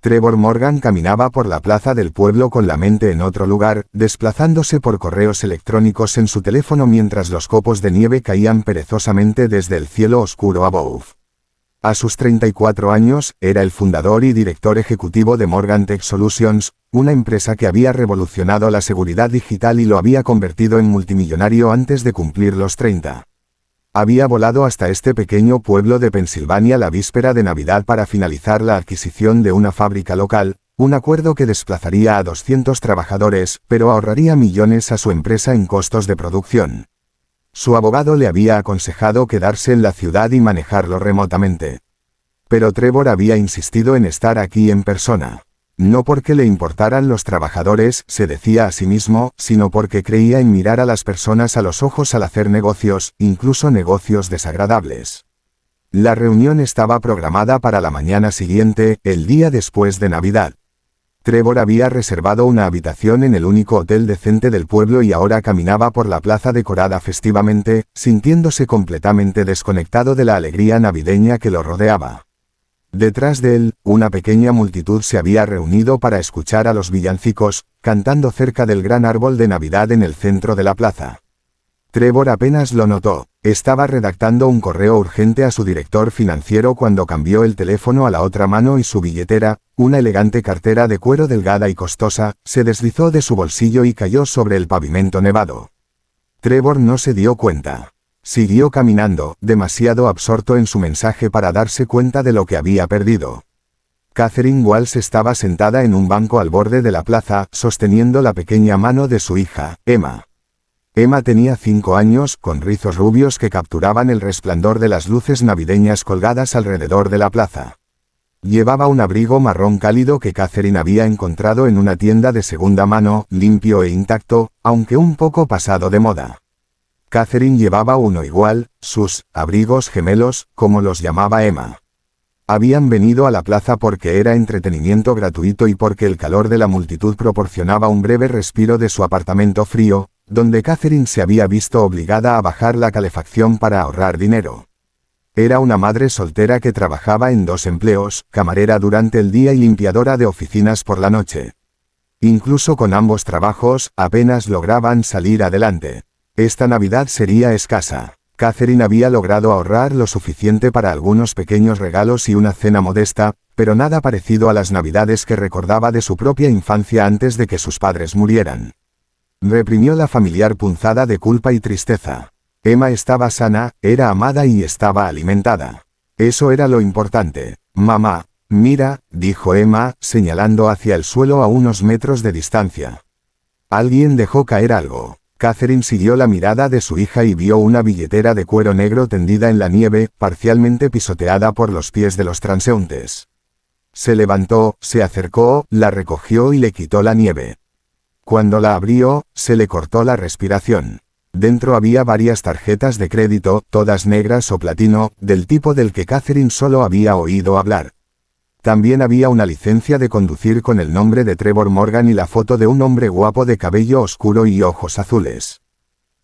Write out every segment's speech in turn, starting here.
Trevor Morgan caminaba por la plaza del pueblo con la mente en otro lugar, desplazándose por correos electrónicos en su teléfono mientras los copos de nieve caían perezosamente desde el cielo oscuro above. A sus 34 años, era el fundador y director ejecutivo de Morgan Tech Solutions, una empresa que había revolucionado la seguridad digital y lo había convertido en multimillonario antes de cumplir los 30. Había volado hasta este pequeño pueblo de Pensilvania la víspera de Navidad para finalizar la adquisición de una fábrica local, un acuerdo que desplazaría a 200 trabajadores, pero ahorraría millones a su empresa en costos de producción. Su abogado le había aconsejado quedarse en la ciudad y manejarlo remotamente. Pero Trevor había insistido en estar aquí en persona. No porque le importaran los trabajadores, se decía a sí mismo, sino porque creía en mirar a las personas a los ojos al hacer negocios, incluso negocios desagradables. La reunión estaba programada para la mañana siguiente, el día después de Navidad. Trevor había reservado una habitación en el único hotel decente del pueblo y ahora caminaba por la plaza decorada festivamente, sintiéndose completamente desconectado de la alegría navideña que lo rodeaba. Detrás de él, una pequeña multitud se había reunido para escuchar a los villancicos, cantando cerca del gran árbol de Navidad en el centro de la plaza. Trevor apenas lo notó. Estaba redactando un correo urgente a su director financiero cuando cambió el teléfono a la otra mano y su billetera, una elegante cartera de cuero delgada y costosa, se deslizó de su bolsillo y cayó sobre el pavimento nevado. Trevor no se dio cuenta. Siguió caminando, demasiado absorto en su mensaje para darse cuenta de lo que había perdido. Catherine Walsh estaba sentada en un banco al borde de la plaza, sosteniendo la pequeña mano de su hija, Emma. Emma tenía 5 años, con rizos rubios que capturaban el resplandor de las luces navideñas colgadas alrededor de la plaza. Llevaba un abrigo marrón cálido que Catherine había encontrado en una tienda de segunda mano, limpio e intacto, aunque un poco pasado de moda. Catherine llevaba uno igual, sus abrigos gemelos, como los llamaba Emma. Habían venido a la plaza porque era entretenimiento gratuito y porque el calor de la multitud proporcionaba un breve respiro de su apartamento frío, donde Catherine se había visto obligada a bajar la calefacción para ahorrar dinero. Era una madre soltera que trabajaba en 2 empleos, camarera durante el día y limpiadora de oficinas por la noche. Incluso con ambos trabajos, apenas lograban salir adelante. Esta Navidad sería escasa. Catherine había logrado ahorrar lo suficiente para algunos pequeños regalos y una cena modesta, pero nada parecido a las Navidades que recordaba de su propia infancia antes de que sus padres murieran. Reprimió la familiar punzada de culpa y tristeza. Emma estaba sana, era amada y estaba alimentada. Eso era lo importante. Mamá, mira, dijo Emma, señalando hacia el suelo a unos metros de distancia. Alguien dejó caer algo. Catherine siguió la mirada de su hija y vio una billetera de cuero negro tendida en la nieve, parcialmente pisoteada por los pies de los transeúntes. Se levantó, se acercó, la recogió y le quitó la nieve. Cuando la abrió, se le cortó la respiración. Dentro había varias tarjetas de crédito, todas negras o platino, del tipo del que Catherine solo había oído hablar. También había una licencia de conducir con el nombre de Trevor Morgan y la foto de un hombre guapo de cabello oscuro y ojos azules.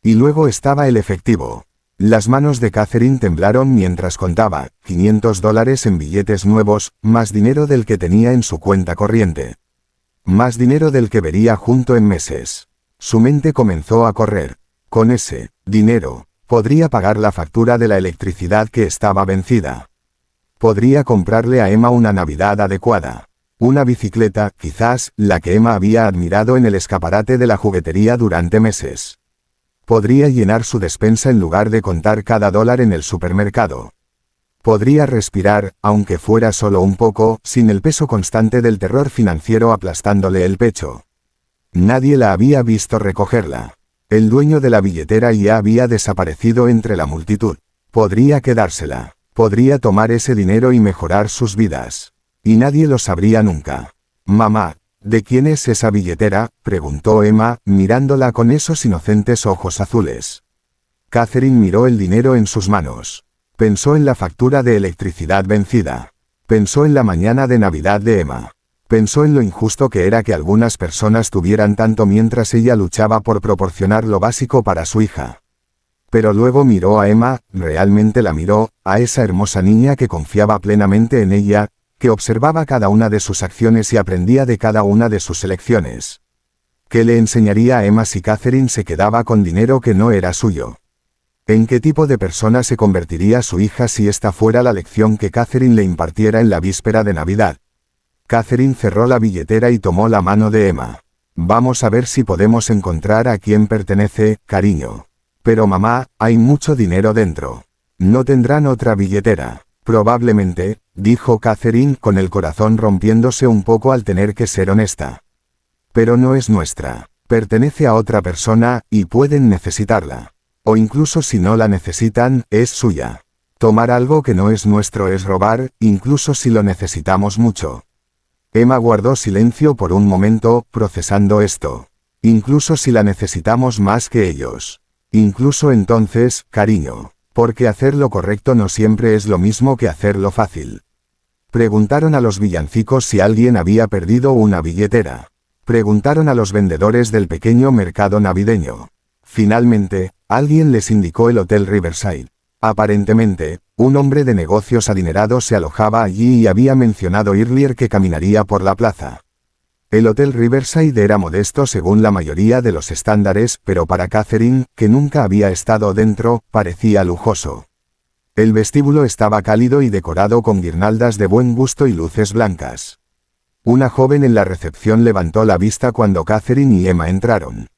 Y luego estaba el efectivo. Las manos de Catherine temblaron mientras contaba, $500 en billetes nuevos, más dinero del que tenía en su cuenta corriente. Más dinero del que vería junto en meses. Su mente comenzó a correr. Con ese dinero, podría pagar la factura de la electricidad que estaba vencida. Podría comprarle a Emma una Navidad adecuada. Una bicicleta, quizás, la que Emma había admirado en el escaparate de la juguetería durante meses. Podría llenar su despensa en lugar de contar cada dólar en el supermercado. Podría respirar, aunque fuera solo un poco, sin el peso constante del terror financiero aplastándole el pecho. Nadie la había visto recogerla. El dueño de la billetera ya había desaparecido entre la multitud. Podría quedársela. Podría tomar ese dinero y mejorar sus vidas. Y nadie lo sabría nunca. Mamá, ¿de quién es esa billetera?, preguntó Emma, mirándola con esos inocentes ojos azules. Catherine miró el dinero en sus manos. Pensó en la factura de electricidad vencida. Pensó en la mañana de Navidad de Emma. Pensó en lo injusto que era que algunas personas tuvieran tanto mientras ella luchaba por proporcionar lo básico para su hija. Pero luego miró a Emma, realmente la miró, a esa hermosa niña que confiaba plenamente en ella, que observaba cada una de sus acciones y aprendía de cada una de sus elecciones. ¿Qué le enseñaría a Emma si Catherine se quedaba con dinero que no era suyo? ¿En qué tipo de persona se convertiría su hija si esta fuera la lección que Catherine le impartiera en la víspera de Navidad? Catherine cerró la billetera y tomó la mano de Emma. Vamos a ver si podemos encontrar a quién pertenece, cariño. Pero mamá, hay mucho dinero dentro. No tendrán otra billetera. Probablemente, dijo Catherine con el corazón rompiéndose un poco al tener que ser honesta. Pero no es nuestra. Pertenece a otra persona, y pueden necesitarla. O incluso si no la necesitan, es suya. Tomar algo que no es nuestro es robar, incluso si lo necesitamos mucho. Emma guardó silencio por un momento, procesando esto. Incluso si la necesitamos más que ellos. Incluso entonces, cariño. Porque hacer lo correcto no siempre es lo mismo que hacer lo fácil. Preguntaron a los villancicos si alguien había perdido una billetera. Preguntaron a los vendedores del pequeño mercado navideño. Finalmente, alguien les indicó el Hotel Riverside. Aparentemente, un hombre de negocios adinerado se alojaba allí y había mencionado earlier que caminaría por la plaza. El Hotel Riverside era modesto según la mayoría de los estándares, pero para Catherine, que nunca había estado dentro, parecía lujoso. El vestíbulo estaba cálido y decorado con guirnaldas de buen gusto y luces blancas. Una joven en la recepción levantó la vista cuando Catherine y Emma entraron.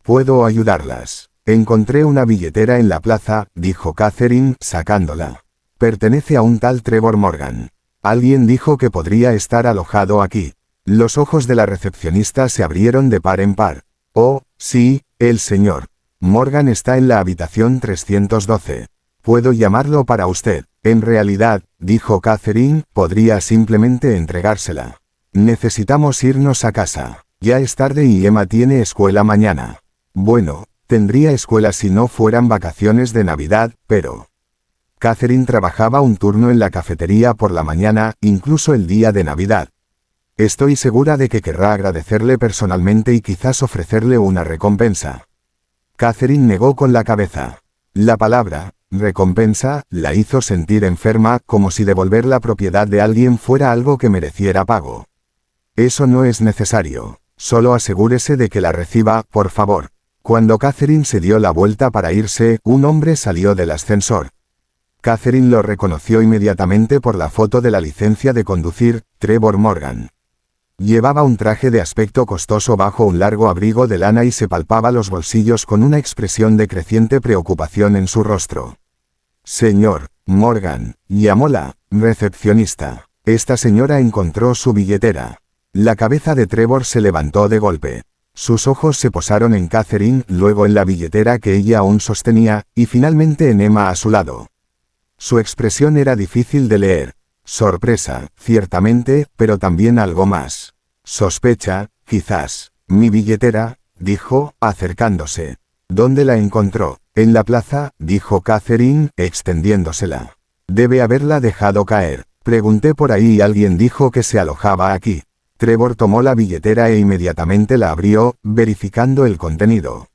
«¿Puedo ayudarlas? Encontré una billetera en la plaza», dijo Catherine, sacándola. «Pertenece a un tal Trevor Morgan. Alguien dijo que podría estar alojado aquí». Los ojos de la recepcionista se abrieron de par en par. «Oh, sí, el señor Morgan está en la habitación 312. Puedo llamarlo para usted». «En realidad», dijo Catherine, «podría simplemente entregársela. Necesitamos irnos a casa. Ya es tarde y Emma tiene escuela mañana». «Bueno, tendría escuela si no fueran vacaciones de Navidad, pero...». Catherine trabajaba un turno en la cafetería por la mañana, incluso el día de Navidad. «Estoy segura de que querrá agradecerle personalmente y quizás ofrecerle una recompensa». Catherine negó con la cabeza. La palabra, recompensa, la hizo sentir enferma, como si devolver la propiedad de alguien fuera algo que mereciera pago. «Eso no es necesario. Solo asegúrese de que la reciba, por favor». Cuando Catherine se dio la vuelta para irse, un hombre salió del ascensor. Catherine lo reconoció inmediatamente por la foto de la licencia de conducir, Trevor Morgan. Llevaba un traje de aspecto costoso bajo un largo abrigo de lana y se palpaba los bolsillos con una expresión de creciente preocupación en su rostro. «Señor Morgan», llamó la recepcionista. Esta señora encontró su billetera. La cabeza de Trevor se levantó de golpe. Sus ojos se posaron en Catherine, luego en la billetera que ella aún sostenía, y finalmente en Emma a su lado. Su expresión era difícil de leer. Sorpresa, ciertamente, pero también algo más. Sospecha, quizás. «Mi billetera», dijo, acercándose. «¿Dónde la encontró?» «En la plaza», dijo Catherine, extendiéndosela. «Debe haberla dejado caer. Pregunté por ahí y alguien dijo que se alojaba aquí». Trevor tomó la billetera e inmediatamente la abrió, verificando el contenido.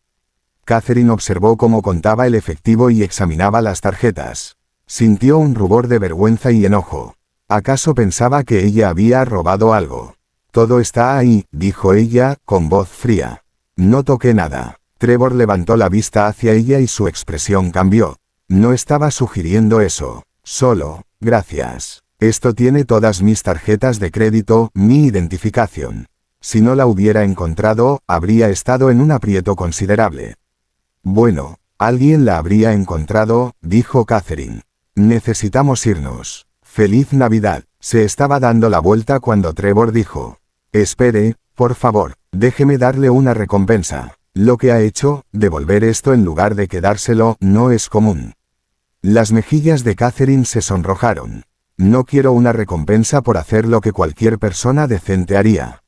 Catherine observó cómo contaba el efectivo y examinaba las tarjetas. Sintió un rubor de vergüenza y enojo. ¿Acaso pensaba que ella había robado algo? «Todo está ahí», dijo ella, con voz fría. «No toqué nada». Trevor levantó la vista hacia ella y su expresión cambió. «No estaba sugiriendo eso. Solo, gracias. Esto tiene todas mis tarjetas de crédito, mi identificación. Si no la hubiera encontrado, habría estado en un aprieto considerable». «Bueno, alguien la habría encontrado», dijo Catherine. «Necesitamos irnos. Feliz Navidad». Se estaba dando la vuelta cuando Trevor dijo: «Espere, por favor, déjeme darle una recompensa. Lo que ha hecho, devolver esto en lugar de quedárselo, no es común». Las mejillas de Catherine se sonrojaron. «No quiero una recompensa por hacer lo que cualquier persona decente haría.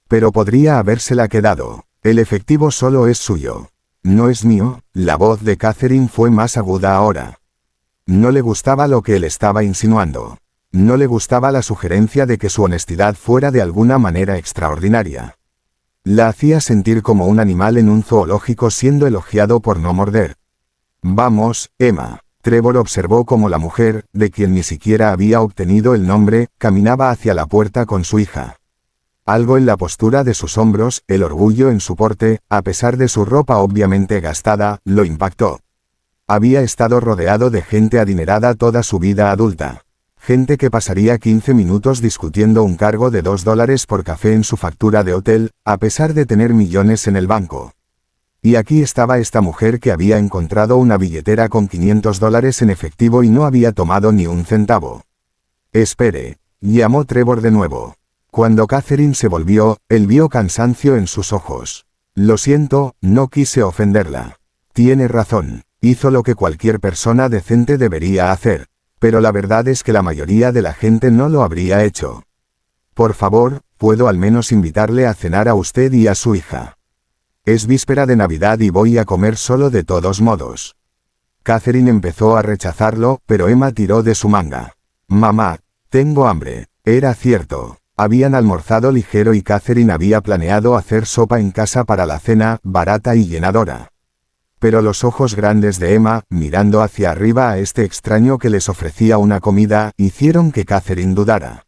Pero podría habérsela quedado. El efectivo solo es suyo. No es mío». La voz de Catherine fue más aguda ahora. No le gustaba lo que él estaba insinuando. No le gustaba la sugerencia de que su honestidad fuera de alguna manera extraordinaria. La hacía sentir como un animal en un zoológico siendo elogiado por no morder. «Vamos, Emma. Trevor observó cómo la mujer, de quien ni siquiera había obtenido el nombre, caminaba hacia la puerta con su hija. Algo en la postura de sus hombros, el orgullo en su porte, a pesar de su ropa obviamente gastada, lo impactó. Había estado rodeado de gente adinerada toda su vida adulta. Gente que pasaría 15 minutos discutiendo un cargo de $2 por café en su factura de hotel, a pesar de tener millones en el banco. Y aquí estaba esta mujer que había encontrado una billetera con $500 en efectivo y no había tomado ni un centavo. Espere, llamó Trevor de nuevo. Cuando Catherine se volvió, él vio cansancio en sus ojos. Lo siento, no quise ofenderla. Tiene razón, hizo lo que cualquier persona decente debería hacer, pero la verdad es que la mayoría de la gente no lo habría hecho. Por favor, ¿puedo al menos invitarle a cenar a usted y a su hija? Es víspera de Navidad y voy a comer solo de todos modos. Catherine empezó a rechazarlo, pero Emma tiró de su manga. Mamá, tengo hambre. Era cierto. Habían almorzado ligero y Catherine había planeado hacer sopa en casa para la cena, barata y llenadora. Pero los ojos grandes de Emma, mirando hacia arriba a este extraño que les ofrecía una comida, hicieron que Catherine dudara.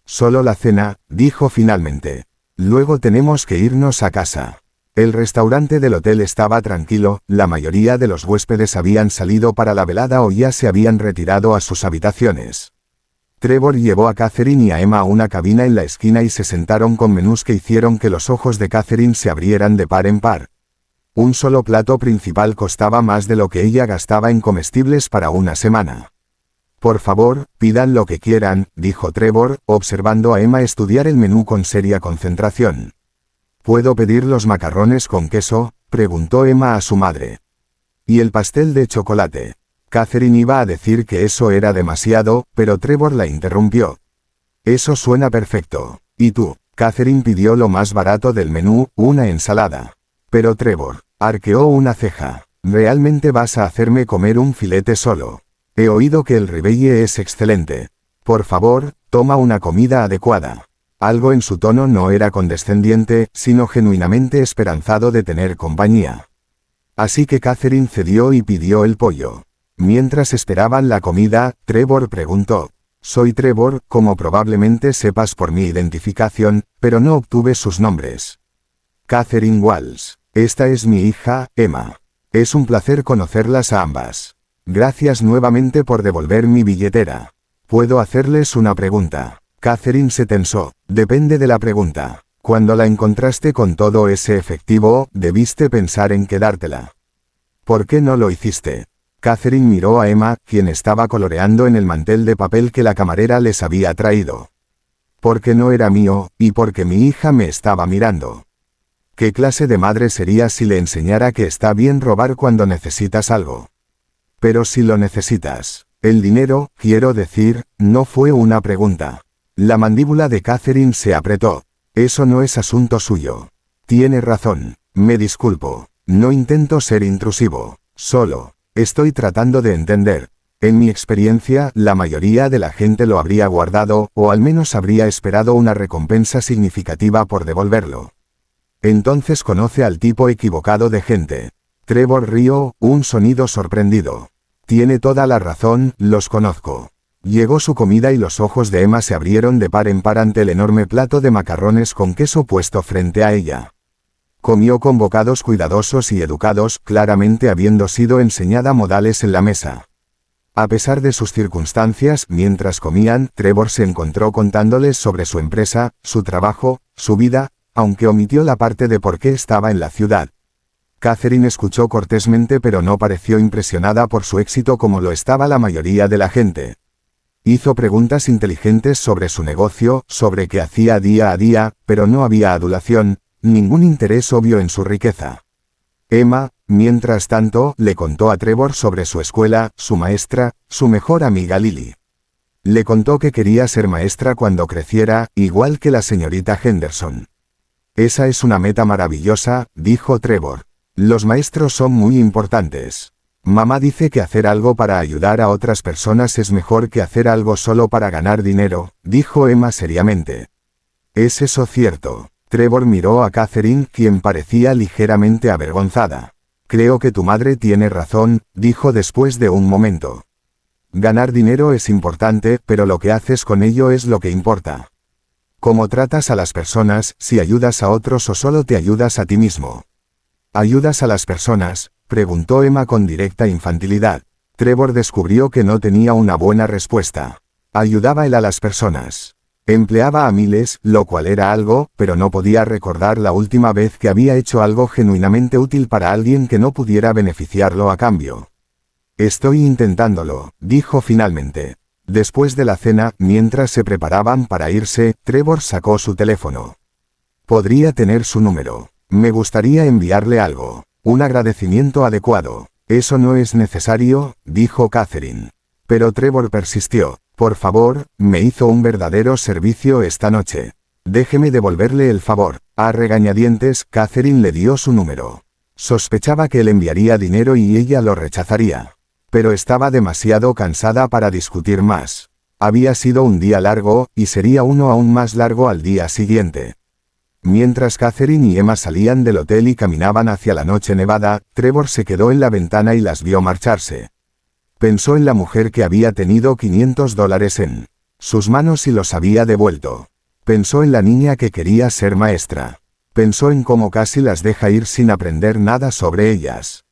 Solo la cena, dijo finalmente. Luego tenemos que irnos a casa. El restaurante del hotel estaba tranquilo, la mayoría de los huéspedes habían salido para la velada o ya se habían retirado a sus habitaciones. Trevor llevó a Catherine y a Emma a una cabina en la esquina y se sentaron con menús que hicieron que los ojos de Catherine se abrieran de par en par. Un solo plato principal costaba más de lo que ella gastaba en comestibles para una semana. Por favor, pidan lo que quieran, dijo Trevor, observando a Emma estudiar el menú con seria concentración. ¿Puedo pedir los macarrones con queso?, preguntó Emma a su madre. ¿Y el pastel de chocolate? Catherine iba a decir que eso era demasiado, pero Trevor la interrumpió. Eso suena perfecto. ¿Y tú? Catherine pidió lo más barato del menú, una ensalada. Pero Trevor arqueó una ceja. ¿Realmente vas a hacerme comer un filete solo? He oído que el ribeye es excelente. Por favor, toma una comida adecuada. Algo en su tono no era condescendiente, sino genuinamente esperanzado de tener compañía. Así que Catherine cedió y pidió el pollo. Mientras esperaban la comida, Trevor preguntó. Soy Trevor, como probablemente sepas por mi identificación, pero no obtuve sus nombres. Catherine Walsh. Esta es mi hija, Emma. Es un placer conocerlas a ambas. Gracias nuevamente por devolver mi billetera. ¿Puedo hacerles una pregunta? Catherine se tensó. Depende de la pregunta. Cuando la encontraste con todo ese efectivo, debiste pensar en quedártela. ¿Por qué no lo hiciste? Catherine miró a Emma, quien estaba coloreando en el mantel de papel que la camarera les había traído. Porque no era mío, y porque mi hija me estaba mirando. ¿Qué clase de madre sería si le enseñara que está bien robar cuando necesitas algo? Pero si lo necesitas. El dinero, quiero decir, no fue una pregunta. La mandíbula de Catherine se apretó. Eso no es asunto suyo. Tiene razón. Me disculpo. No intento ser intrusivo. Solo. Estoy tratando de entender. En mi experiencia, la mayoría de la gente lo habría guardado, o al menos habría esperado una recompensa significativa por devolverlo. Entonces conoce al tipo equivocado de gente. Trevor rió, un sonido sorprendido. Tiene toda la razón, los conozco. Llegó su comida y los ojos de Emma se abrieron de par en par ante el enorme plato de macarrones con queso puesto frente a ella. Comió con bocados cuidadosos y educados, claramente habiendo sido enseñada modales en la mesa. A pesar de sus circunstancias, mientras comían, Trevor se encontró contándoles sobre su empresa, su trabajo, su vida, aunque omitió la parte de por qué estaba en la ciudad. Catherine escuchó cortésmente pero no pareció impresionada por su éxito como lo estaba la mayoría de la gente. Hizo preguntas inteligentes sobre su negocio, sobre qué hacía día a día, pero no había adulación, ningún interés obvio en su riqueza. Emma, mientras tanto, le contó a Trevor sobre su escuela, su maestra, su mejor amiga Lily. Le contó que quería ser maestra cuando creciera, igual que la señorita Henderson. Esa es una meta maravillosa, dijo Trevor. Los maestros son muy importantes. Mamá dice que hacer algo para ayudar a otras personas es mejor que hacer algo solo para ganar dinero, dijo Emma seriamente. ¿Es eso cierto? Trevor miró a Catherine, quien parecía ligeramente avergonzada. Creo que tu madre tiene razón, dijo después de un momento. Ganar dinero es importante, pero lo que haces con ello es lo que importa. ¿Cómo tratas a las personas, si ayudas a otros o solo te ayudas a ti mismo? ¿Ayudas a las personas?, preguntó Emma con directa infantilidad. Trevor descubrió que no tenía una buena respuesta. Ayudaba él a las personas. Empleaba a miles, lo cual era algo, pero no podía recordar la última vez que había hecho algo genuinamente útil para alguien que no pudiera beneficiarlo a cambio. Estoy intentándolo, dijo finalmente. Después de la cena, mientras se preparaban para irse, Trevor sacó su teléfono. Podría tener su número. Me gustaría enviarle algo. Un agradecimiento adecuado. Eso no es necesario, dijo Catherine. Pero Trevor persistió. Por favor, me hizo un verdadero servicio esta noche. Déjeme devolverle el favor. A regañadientes, Catherine le dio su número. Sospechaba que él enviaría dinero y ella lo rechazaría. Pero estaba demasiado cansada para discutir más. Había sido un día largo, y sería uno aún más largo al día siguiente. Mientras Catherine y Emma salían del hotel y caminaban hacia la noche nevada, Trevor se quedó en la ventana y las vio marcharse. Pensó en la mujer que había tenido $500 en sus manos y los había devuelto. Pensó en la niña que quería ser maestra. Pensó en cómo casi las deja ir sin aprender nada sobre ellas.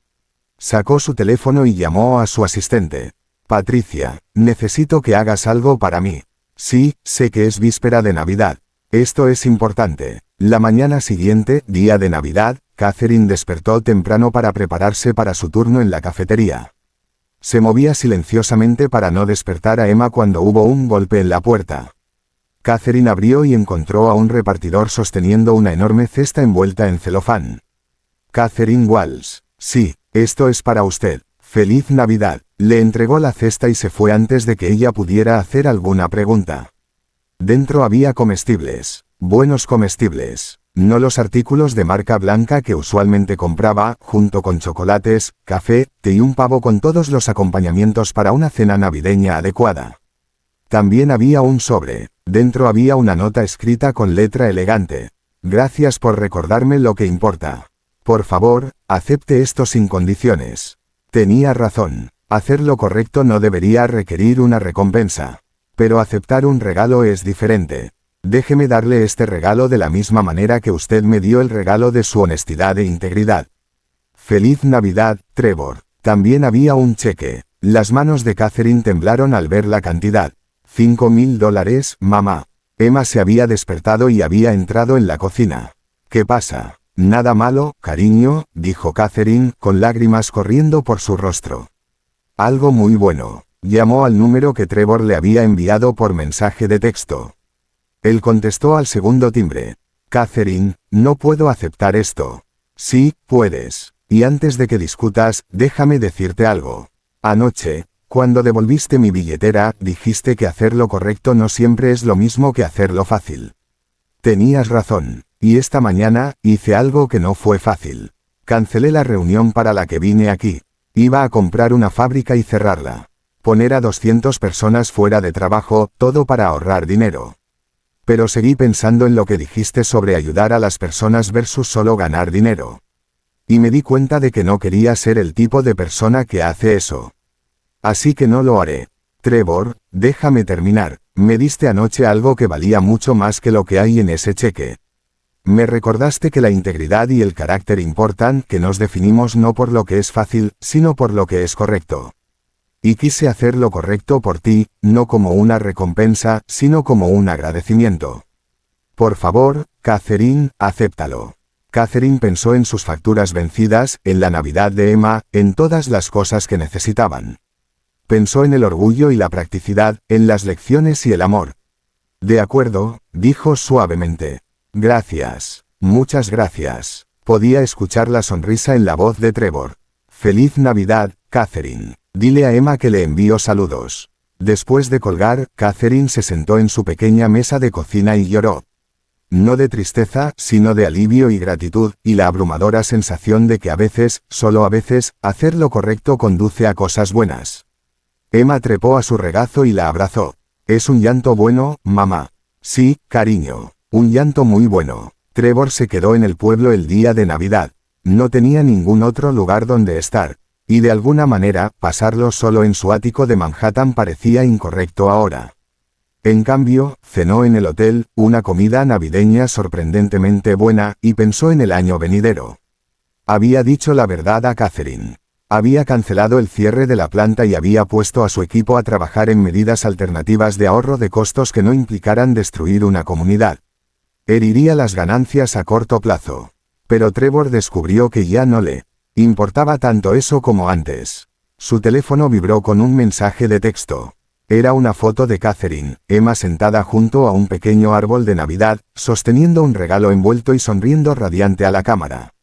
Sacó su teléfono y llamó a su asistente. Patricia, necesito que hagas algo para mí. Sí, sé que es víspera de Navidad. Esto es importante. La mañana siguiente, día de Navidad, Catherine despertó temprano para prepararse para su turno en la cafetería. Se movía silenciosamente para no despertar a Emma cuando hubo un golpe en la puerta. Catherine abrió y encontró a un repartidor sosteniendo una enorme cesta envuelta en celofán. Catherine Walsh. Sí, esto es para usted. Feliz Navidad. Le entregó la cesta y se fue antes de que ella pudiera hacer alguna pregunta. Dentro había comestibles. Buenos comestibles. No los artículos de marca blanca que usualmente compraba, junto con chocolates, café, té y un pavo con todos los acompañamientos para una cena navideña adecuada. También había un sobre. Dentro había una nota escrita con letra elegante. Gracias por recordarme lo que importa. Por favor, acepte esto sin condiciones. Tenía razón. Hacer lo correcto no debería requerir una recompensa. Pero aceptar un regalo es diferente. Déjeme darle este regalo de la misma manera que usted me dio el regalo de su honestidad e integridad. Feliz Navidad, Trevor. También había un cheque. Las manos de Catherine temblaron al ver la cantidad. $5,000, mamá. Emma se había despertado y había entrado en la cocina. ¿Qué pasa? Nada malo, cariño, dijo Catherine, con lágrimas corriendo por su rostro. Algo muy bueno. Llamó al número que Trevor le había enviado por mensaje de texto. Él contestó al segundo timbre. Catherine, no puedo aceptar esto. Sí, puedes. Y antes de que discutas, déjame decirte algo. Anoche, cuando devolviste mi billetera, dijiste que hacer lo correcto no siempre es lo mismo que hacerlo fácil. Tenías razón. Y esta mañana, hice algo que no fue fácil. Cancelé la reunión para la que vine aquí. Iba a comprar una fábrica y cerrarla. Poner a 200 personas fuera de trabajo, todo para ahorrar dinero. Pero seguí pensando en lo que dijiste sobre ayudar a las personas versus solo ganar dinero. Y me di cuenta de que no quería ser el tipo de persona que hace eso. Así que no lo haré. Trevor, déjame terminar. Me diste anoche algo que valía mucho más que lo que hay en ese cheque. Me recordaste que la integridad y el carácter importan, que nos definimos no por lo que es fácil, sino por lo que es correcto. Y quise hacer lo correcto por ti, no como una recompensa, sino como un agradecimiento. Por favor, Catherine, acéptalo. Catherine pensó en sus facturas vencidas, en la Navidad de Emma, en todas las cosas que necesitaban. Pensó en el orgullo y la practicidad, en las lecciones y el amor. De acuerdo, dijo suavemente. Gracias. Muchas gracias. Podía escuchar la sonrisa en la voz de Trevor. Feliz Navidad, Catherine. Dile a Emma que le envío saludos. Después de colgar, Catherine se sentó en su pequeña mesa de cocina y lloró. No de tristeza, sino de alivio y gratitud, y la abrumadora sensación de que a veces, solo a veces, hacer lo correcto conduce a cosas buenas. Emma trepó a su regazo y la abrazó. ¿Es un llanto bueno, mamá? Sí, cariño. Un llanto muy bueno. Trevor se quedó en el pueblo el día de Navidad. No tenía ningún otro lugar donde estar, y de alguna manera, pasarlo solo en su ático de Manhattan parecía incorrecto ahora. En cambio, cenó en el hotel, una comida navideña sorprendentemente buena, y pensó en el año venidero. Había dicho la verdad a Catherine. Había cancelado el cierre de la planta y había puesto a su equipo a trabajar en medidas alternativas de ahorro de costos que no implicaran destruir una comunidad. Heriría las ganancias a corto plazo. Pero Trevor descubrió que ya no le importaba tanto eso como antes. Su teléfono vibró con un mensaje de texto. Era una foto de Catherine, Emma sentada junto a un pequeño árbol de Navidad, sosteniendo un regalo envuelto y sonriendo radiante a la cámara.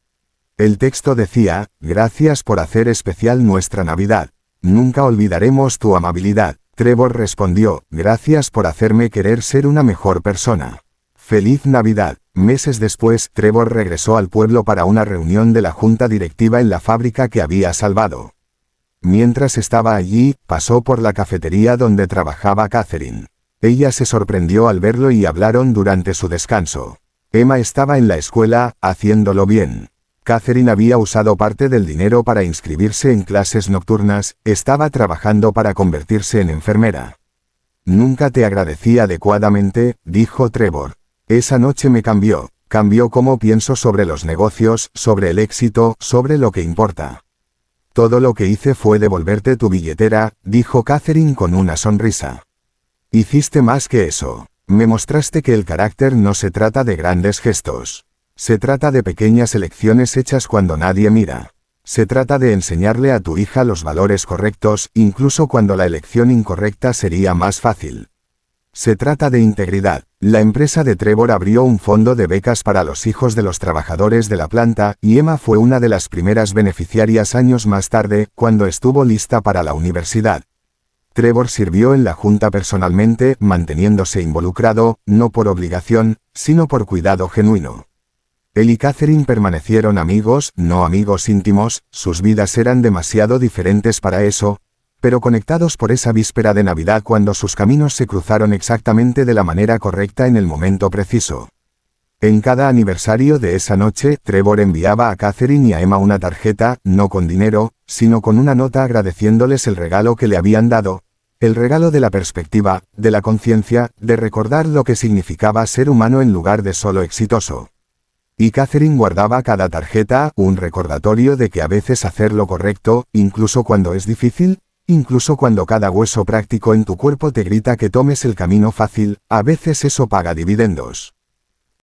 El texto decía: «Gracias por hacer especial nuestra Navidad. Nunca olvidaremos tu amabilidad». Trevor respondió: «Gracias por hacerme querer ser una mejor persona. Feliz Navidad». Meses después, Trevor regresó al pueblo para una reunión de la junta directiva en la fábrica que había salvado. Mientras estaba allí, pasó por la cafetería donde trabajaba Catherine. Ella se sorprendió al verlo y hablaron durante su descanso. Emma estaba en la escuela, haciéndolo bien. Catherine había usado parte del dinero para inscribirse en clases nocturnas, estaba trabajando para convertirse en enfermera. «Nunca te agradecí adecuadamente», dijo Trevor. «Esa noche me cambió cómo pienso sobre los negocios, sobre el éxito, sobre lo que importa». «Todo lo que hice fue devolverte tu billetera», dijo Catherine con una sonrisa. «Hiciste más que eso. Me mostraste que el carácter no se trata de grandes gestos. Se trata de pequeñas elecciones hechas cuando nadie mira. Se trata de enseñarle a tu hija los valores correctos, incluso cuando la elección incorrecta sería más fácil. Se trata de integridad». La empresa de Trevor abrió un fondo de becas para los hijos de los trabajadores de la planta, y Emma fue una de las primeras beneficiarias años más tarde, cuando estuvo lista para la universidad. Trevor sirvió en la junta personalmente, manteniéndose involucrado, no por obligación, sino por cuidado genuino. Él y Catherine permanecieron amigos, no amigos íntimos, sus vidas eran demasiado diferentes para eso, pero conectados por esa víspera de Navidad cuando sus caminos se cruzaron exactamente de la manera correcta en el momento preciso. En cada aniversario de esa noche, Trevor enviaba a Catherine y a Emma una tarjeta, no con dinero, sino con una nota agradeciéndoles el regalo que le habían dado, el regalo de la perspectiva, de la conciencia, de recordar lo que significaba ser humano en lugar de solo exitoso. Y Catherine guardaba cada tarjeta, un recordatorio de que a veces hacer lo correcto, incluso cuando es difícil, incluso cuando cada hueso práctico en tu cuerpo te grita que tomes el camino fácil, a veces eso paga dividendos.